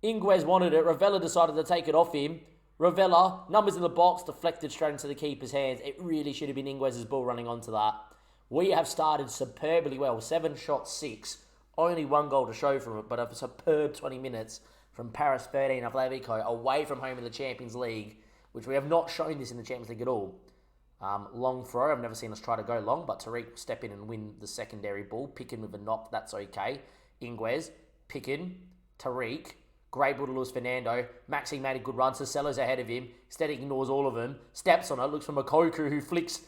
Ingles wanted it. Ravella decided to take it off him. Ravella, numbers in the box, deflected straight into the keeper's hands. It really should have been Ingles' ball running onto that. We have started superbly well. 7 shots, 6. Only 1 goal to show from it, but a superb 20 minutes from Paris 13 Atletico away from home in the Champions League, which we have not shown this in the Champions League at all. Long throw. I've never seen us try to go long, but Tariq step in and win the secondary ball. Picken with a knock. That's okay. Ingles, Picken, Tariq. Great ball to Luis Fernando. Maxine made a good run. Cicello's ahead of him. Instead, he ignores all of them. Steps on it. Looks for Mokoku, who flicks...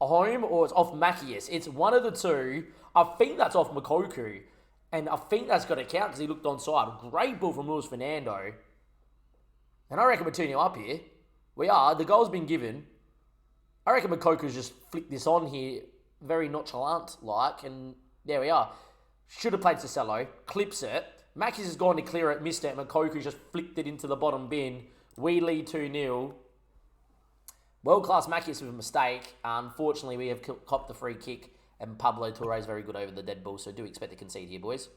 home or it's off Macias. It's one of the two. I think that's off Mokoku. And I think that's got to count because he looked onside. Great ball from Luis Fernando. And I reckon we're 2-0 up here. We are. The goal's been given. I reckon Mokoku's just flicked this on here very nonchalant-like. And there we are. Should have played Cicello. Clips it. Macias has gone to clear it. Missed it. Mokoku just flicked it into the bottom bin. We lead 2-0. World-class Macias with a mistake. Unfortunately, we have copped the free kick, and Pablo Torre is very good over the dead ball, so do expect to concede here, boys.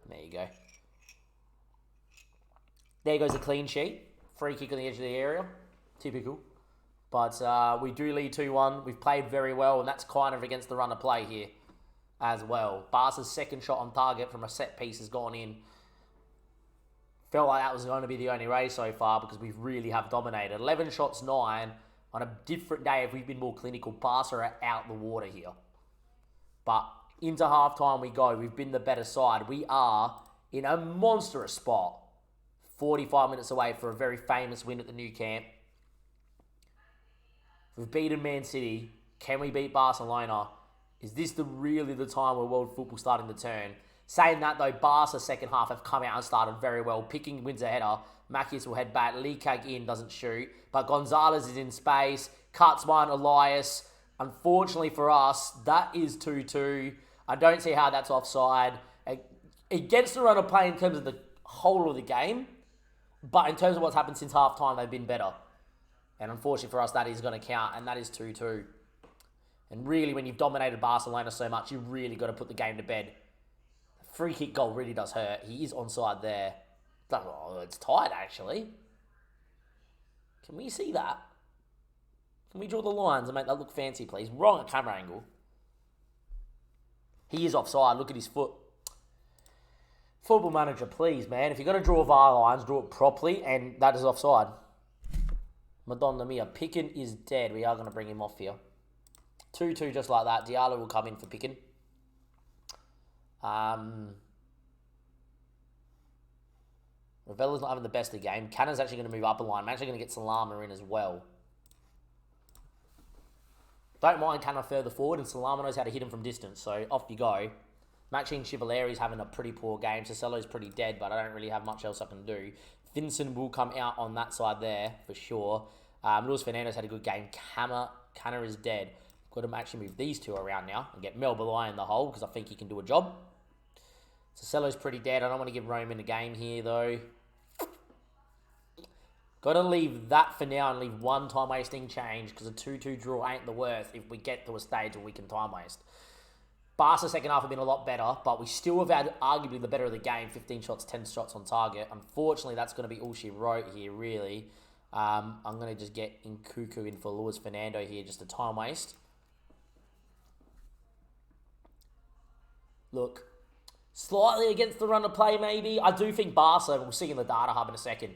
There you go. There goes a clean sheet. Free kick on the edge of the area. Typical. But we do lead 2-1. We've played very well, and that's kind of against the run of play here as well. Barca's second shot on target from a set piece has gone in. Felt like that was going to be the only race so far because we really have dominated. 11 shots, 9. On a different day, if we've been more clinical, Barca are out the water here. But into halftime we go. We've been the better side. We are in a monstrous spot. 45 minutes away for a very famous win at the new camp. We've beaten Man City. Can we beat Barcelona? Is this really the time where world football's starting to turn? Saying that though, Barca's second half have come out and started very well. Picking wins a header. Macias will head back. Lee Kag in, doesn't shoot. But Gonzalez is in space. Cuts one, Elias. Unfortunately for us, that is 2-2. I don't see how that's offside. It gets the run of play in terms of the whole of the game. But in terms of what's happened since half-time, they've been better. And unfortunately for us, that is going to count. And that is 2-2. And really, when you've dominated Barcelona so much, you've really got to put the game to bed. The free kick goal really does hurt. He is onside there. Oh, it's tight, actually. Can we see that? Can we draw the lines and make that look fancy, please? Wrong at camera angle. He is offside. Look at his foot. Football manager, please, man. If you're going to draw VAR lines, draw it properly, and that is offside. Madonna mia. Picken is dead. We are going to bring him off here. 2-2 just like that. Diallo will come in for Picken. Ravella's not having the best of the game. Cannon's actually going to move up a line. I'm actually going to get Salama in as well. Don't mind Cannon further forward, and Salama knows how to hit him from distance, so off you go. Maxine Chivaleri's having a pretty poor game. Cicello's pretty dead, but I don't really have much else I can do. Vincent will come out on that side there, for sure. Luis Fernando's had a good game. Canner is dead. Got to actually move these two around now and get Mel Belay in the hole, because I think he can do a job. Cicello's pretty dead. I don't want to give Roman a game here, though. Got to leave that for now and leave one time wasting change, because a 2-2 draw ain't the worst if we get to a stage where we can time waste. Barca's second half have been a lot better, but we still have had arguably the better of the game. 15 shots, 10 shots on target. Unfortunately, that's going to be all she wrote here, really. I'm going to just get Nkuku in for Luis Fernando here, just a time waste. Look, slightly against the run of play, maybe. I do think Barca, we'll see in the data hub in a second,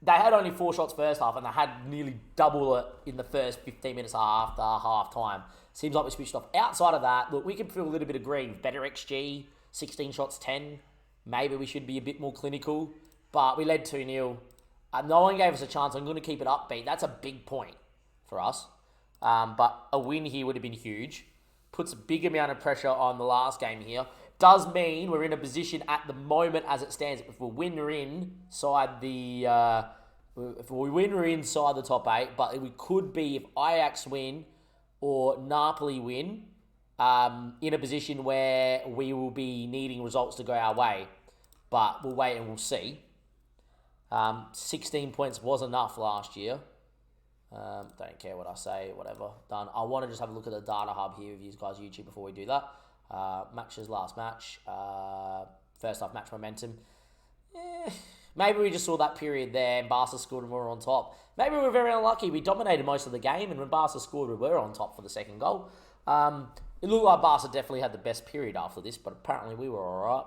they had only 4 shots first half, and they had nearly double it in the first 15 minutes after half time. Seems like we switched off. Outside of that, look, we can feel a little bit of green. Better XG, 16 shots, 10. Maybe we should be a bit more clinical, but we led 2-0. No one gave us a chance. I'm going to keep it upbeat. That's a big point for us. But a win here would have been huge. Puts a big amount of pressure on the last game here. Does mean we're in a position at the moment as it stands. If we win, we're inside the top 8. But we could be, if Ajax win or Napoli win, in a position where we will be needing results to go our way. But we'll wait and we'll see. 16 points was enough last year. Don't care what I say, whatever. Done. I want to just have a look at the data hub here with you guys YouTube before we do that. Matches, last match. First half match momentum. Maybe we just saw that period there and Barca scored and we were on top. Maybe we were very unlucky. We dominated most of the game, and when Barca scored, we were on top for the second goal. It looked like Barca definitely had the best period after this, but apparently we were alright.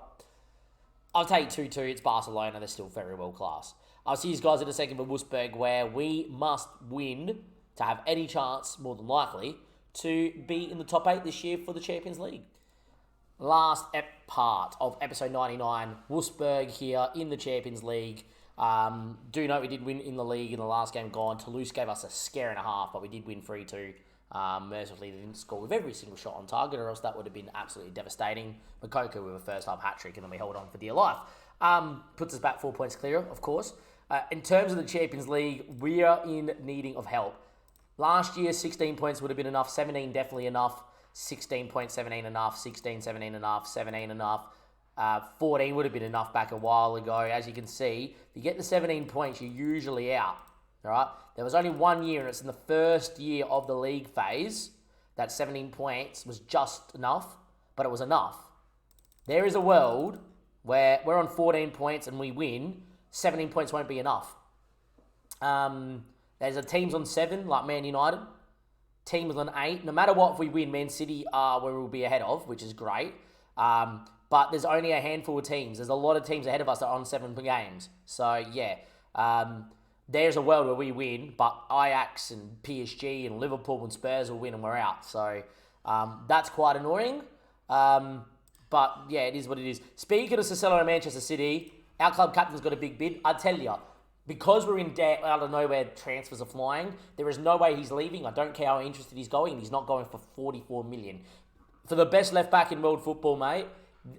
I'll take 2-2. It's Barcelona. They're still very well class. I'll see you guys in a second for Wolfsburg, where we must win to have any chance, more than likely, to be in the top 8 this year for the Champions League. Last part of episode 99, Wolfsburg here in the Champions League. Do note we did win in the league in the last game gone. Toulouse gave us a scare and a half, but we did win 3-2. Mercifully, they didn't score with every single shot on target, or else that would have been absolutely devastating. Makoko with a first half hat-trick, and then we held on for dear life. Puts us back 4 points clear, of course. In terms of the Champions League, we are in needing of help. Last year, 16 points would have been enough. 17 definitely enough. 16 points, 17 enough. 16, 17 enough. 17 enough. 14 would have been enough back a while ago. As you can see, if you get the 17 points, you're usually out. All right? There was only 1 year, and it's in the first year of the league phase that 17 points was just enough, but it was enough. There is a world where we're on 14 points and we win. 17 points won't be enough. There's a teams on 7, like Man United. Teams on 8. No matter what, if we win, Man City are where we'll be ahead of, which is great. But there's only a handful of teams. There's a lot of teams ahead of us that are on 7 games. So, yeah. There's a world where we win, but Ajax and PSG and Liverpool and Spurs will win and we're out. So, that's quite annoying. But, yeah, it is what it is. Speaking of Sissela and Manchester City, our club captain's got a big bid. I tell you, because we're in debt out of nowhere, transfers are flying, there is no way he's leaving. I don't care how interested he's going. He's not going for 44 million. For the best left back in world football, mate,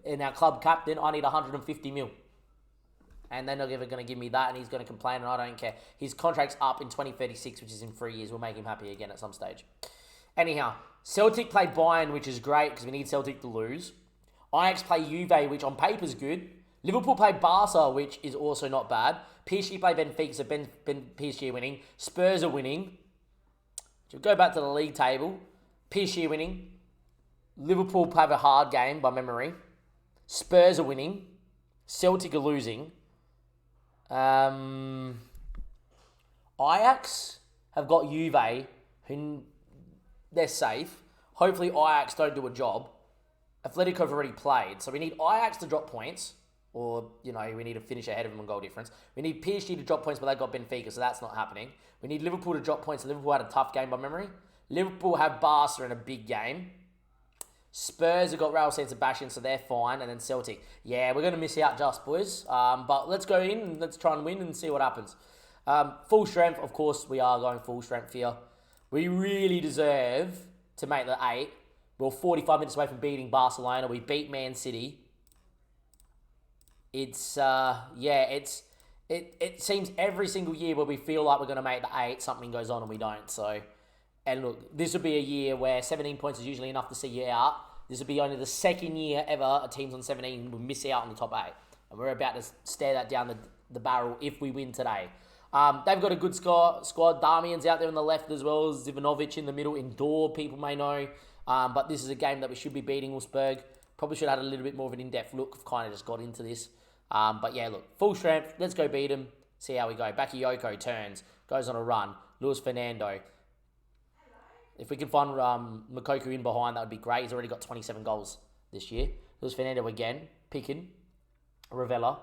and our club captain, I need 150 mil. And they're not even going to give me that, and he's going to complain, and I don't care. His contract's up in 2036, which is in 3 years. We'll make him happy again at some stage. Anyhow, Celtic play Bayern, which is great because we need Celtic to lose. Ajax play Juve, which on paper is good. Liverpool play Barca, which is also not bad. PSG play Benfica, so PSG are winning. Spurs are winning. So go back to the league table. PSG are winning. Liverpool play a hard game by memory. Spurs are winning. Celtic are losing. Ajax have got Juve, who they're safe. Hopefully Ajax don't do a job. Atletico have already played, so we need Ajax to drop points, or, you know, we need to finish ahead of them on goal difference. We need PSG to drop points, but they've got Benfica, so that's not happening. We need Liverpool to drop points. Liverpool had a tough game by memory. Liverpool have Barca in a big game. Spurs have got Real San Sebastian, so they're fine. And then Celtic. Yeah, we're going to miss out just, boys. But let's go in and let's try and win and see what happens. Full strength, of course, we are going full strength here. We really deserve to make the 8. We're 45 minutes away from beating Barcelona. We beat Man City. It seems every single year where we feel like we're going to make the 8, something goes on and we don't. So, and look, this would be a year where 17 points is usually enough to see you out. This would be only the second year ever a team's on 17 will miss out on the top 8. And we're about to stare that down the barrel if we win today. They've got a good squad. Damian's out there on the left as well as Zivanovic in the middle. Indoor, people may know. But this is a game that we should be beating Wolfsburg. Probably should have had a little bit more of an in-depth look. I've kind of just got into this. But yeah, look, full strength. Let's go beat him. See how we go. Bakayoko turns. Goes on a run. Luis Fernando. If we can find Mokoku in behind, that would be great. He's already got 27 goals this year. Luis Fernando again. Picking. Ravella.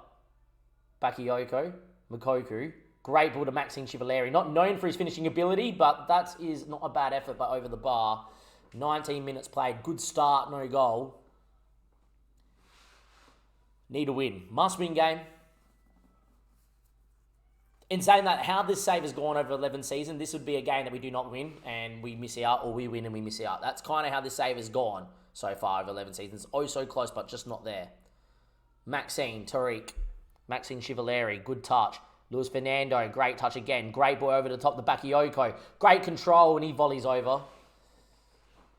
Bakayoko. Mokoku. Great ball to Maxime Chivellere. Not known for his finishing ability, but that is not a bad effort, but over the bar. 19 minutes played. Good start, no goal. Need a win. Must win game. In saying that, how this save has gone over 11 seasons, this would be a game that we do not win and we miss out, or we win and we miss out. That's kind of how this save has gone so far over 11 seasons. Oh, so close, but just not there. Maxime, Tariq, Maxime Chivellere, good touch. Luis Fernando, great touch again. Great ball over the top, the Bakayoko. Great control, and he volleys over.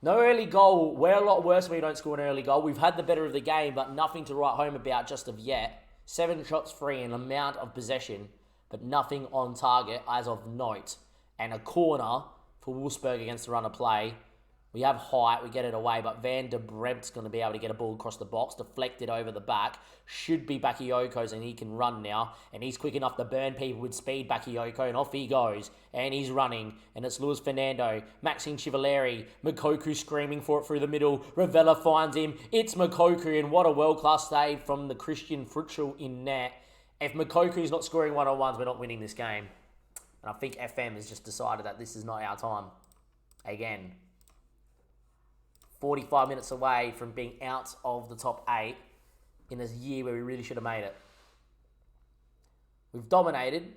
No early goal. We're a lot worse when we don't score an early goal. We've had the better of the game, but nothing to write home about just of yet. 7 shots free, an amount of possession, but nothing on target as of note. And a corner for Wolfsburg against the run of play. We have height, we get it away, but Van der Bremt's going to be able to get a ball across the box, deflected over the back. Should be Bakayoko's, and he can run now. And he's quick enough to burn people with speed, Bakayoko, and off he goes. And he's running, and it's Luis Fernando, Maxime Chivellere, Mokoku screaming for it through the middle. Ravella finds him. It's Mokoku, and what a world-class save from the Christian Frutschel in net. If Mokoku's not scoring one-on-ones, we're not winning this game. And I think FM has just decided that this is not our time. Again. 45 minutes away from being out of the top 8 in this year where we really should have made it. We've dominated,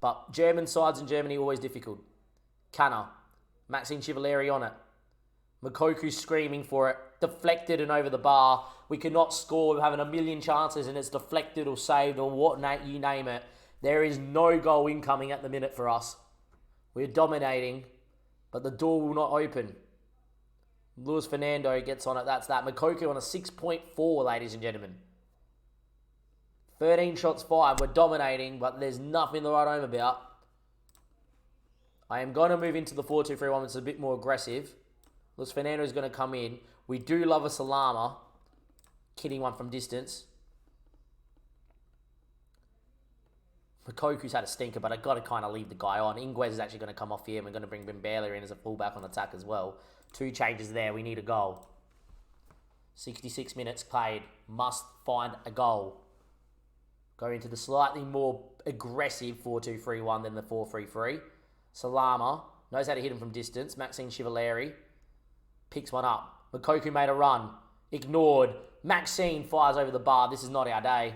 but German sides in Germany are always difficult. Kanner, Maxime Chivellere on it. Mokoku screaming for it. Deflected and over the bar. We cannot score. We're having a million chances and it's deflected or saved or what you name it. There is no goal incoming at the minute for us. We're dominating, but the door will not open. Luis Fernando gets on it. That's that. Mokoku on a 6.4, ladies and gentlemen. 13 shots fired. We're dominating, but there's nothing to write home about. I am going to move into the 4-2-3-1. It's a bit more aggressive. Luis Fernando is going to come in. We do love a Salama. Kidding one from distance. Makoku's had a stinker, but I've got to kind of leave the guy on. Ingwez is actually going to come off here, and we're going to bring Bimbala in as a fullback on attack as well. 2 changes there. We need a goal. 66 minutes played. Must find a goal. Go into the slightly more aggressive 4-2-3-1 than the 4-3-3. Salama knows how to hit him from distance. Maxine Chevalieri picks one up. Makoku made a run. Ignored. Maxine fires over the bar. This is not our day.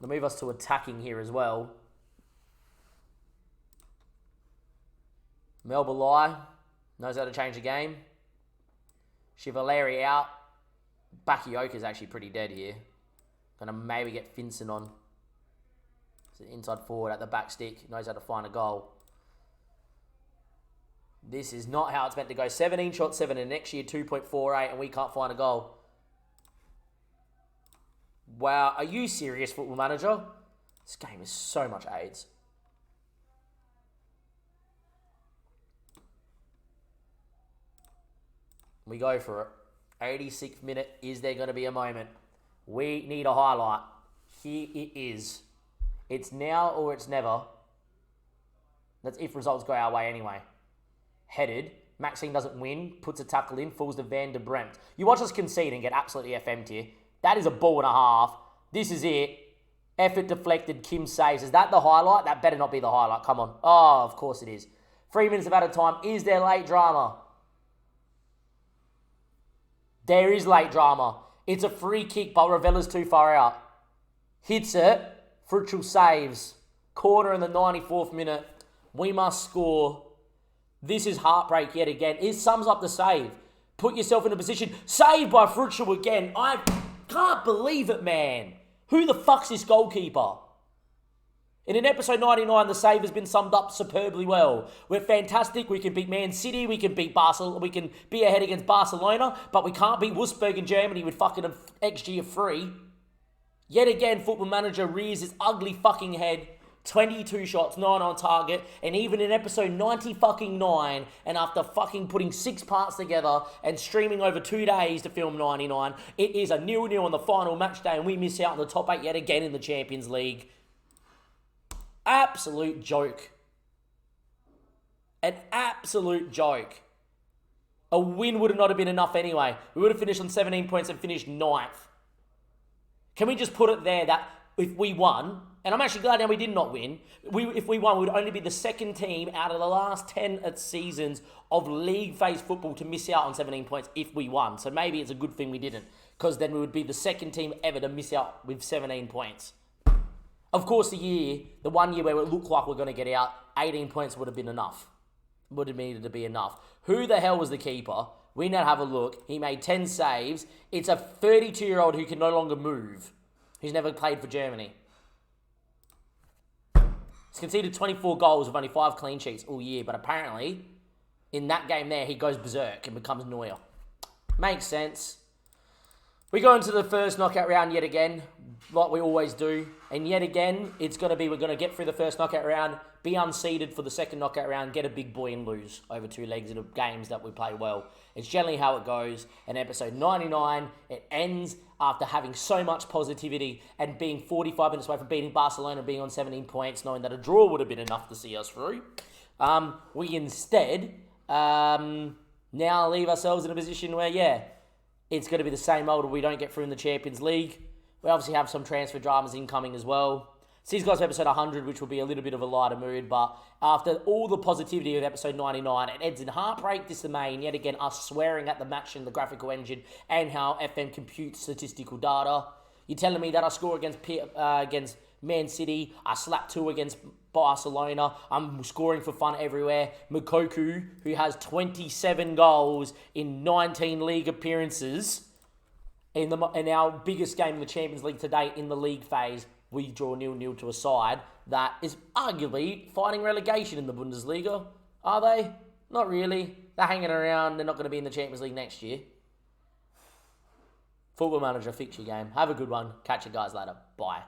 They'll move us to attacking here as well. Melba Lai knows how to change the game. Chevalieri out. Bakioka's actually pretty dead here. Gonna maybe get Finson on. It's an inside forward at the back stick. Knows how to find a goal. This is not how it's meant to go. 17 shots, 7, and next year 2.48, and we can't find a goal. Wow, are you serious, Football Manager? This game is so much AIDS. We go for it. 86th minute. Is there going to be a moment? We need a highlight. Here it is. It's now or it's never. That's if results go our way anyway. Headed. Maxine doesn't win. Puts a tackle in. Falls to Van de Bremt. You watch us concede and get absolutely FM'd here. That is a ball and a half. This is it. Effort deflected. Kim saves. Is that the highlight? That better not be the highlight. Come on. Oh, of course it is. 3 minutes of added time. Is there late drama? There is late drama. It's a free kick, but Ravella's too far out. Hits it. Frutchel saves. Corner in the 94th minute. We must score. This is heartbreak yet again. It sums up the save. Put yourself in a position. Saved by Frutchel again. I can't believe it, man. Who the fuck's this goalkeeper? In episode 99, the save has been summed up superbly well. We're fantastic. We can beat Man City. We can beat Barcelona. We can be ahead against Barcelona. But we can't beat Wolfsburg in Germany with fucking an XG of 3. Yet again, Football Manager rears his ugly fucking head. 22 shots, 9 on target. And even in episode 99, and after fucking putting 6 parts together and streaming over 2 days to film 99, it is a 0-0 on the final match day, and we miss out on the top 8 yet again in the Champions League. Absolute joke. An absolute joke. A win would not have been enough anyway. We would have finished on 17 points and finished 9th. Can we just put it there that if we won, and I'm actually glad now we did not win, if we won, we would only be the second team out of the last 10 seasons of league phase football to miss out on 17 points if we won. So maybe it's a good thing we didn't, because then we would be the second team ever to miss out with 17 points. Of course, the 1 year where it looked like we're going to get out, 18 points would have been enough. Would have needed to be enough. Who the hell was the keeper? We now have a look. He made 10 saves. It's a 32-year-old who can no longer move. He's never played for Germany. He's conceded 24 goals with only 5 clean sheets all year, but apparently, in that game there, he goes berserk and becomes Neuer. Makes sense. We go into the first knockout round yet again, like we always do. And yet again, it's going to be, we're going to get through the first knockout round, be unseeded for the second knockout round, get a big boy and lose over 2 legs in the games that we play well. It's generally how it goes. And episode 99, it ends after having so much positivity and being 45 minutes away from beating Barcelona and being on 17 points, knowing that a draw would have been enough to see us through. We instead now leave ourselves in a position where, it's going to be the same old if we don't get through in the Champions League. We obviously have some transfer dramas incoming as well. So these guys have episode 100, which will be a little bit of a lighter mood. But after all the positivity of episode 99, it ends in heartbreak, dismay, and yet again us swearing at the match and the graphical engine and how FM computes statistical data. You're telling me that I score against Man City, I slap 2 against Barcelona, I'm scoring for fun everywhere. Makoku, who has 27 goals in 19 league appearances, in our biggest game in the Champions League to date in the league phase, we draw 0-0 to a side that is arguably fighting relegation in the Bundesliga. Are they? Not really. They're hanging around. They're not going to be in the Champions League next year. Football Manager, fix your game. Have a good one. Catch you guys later. Bye.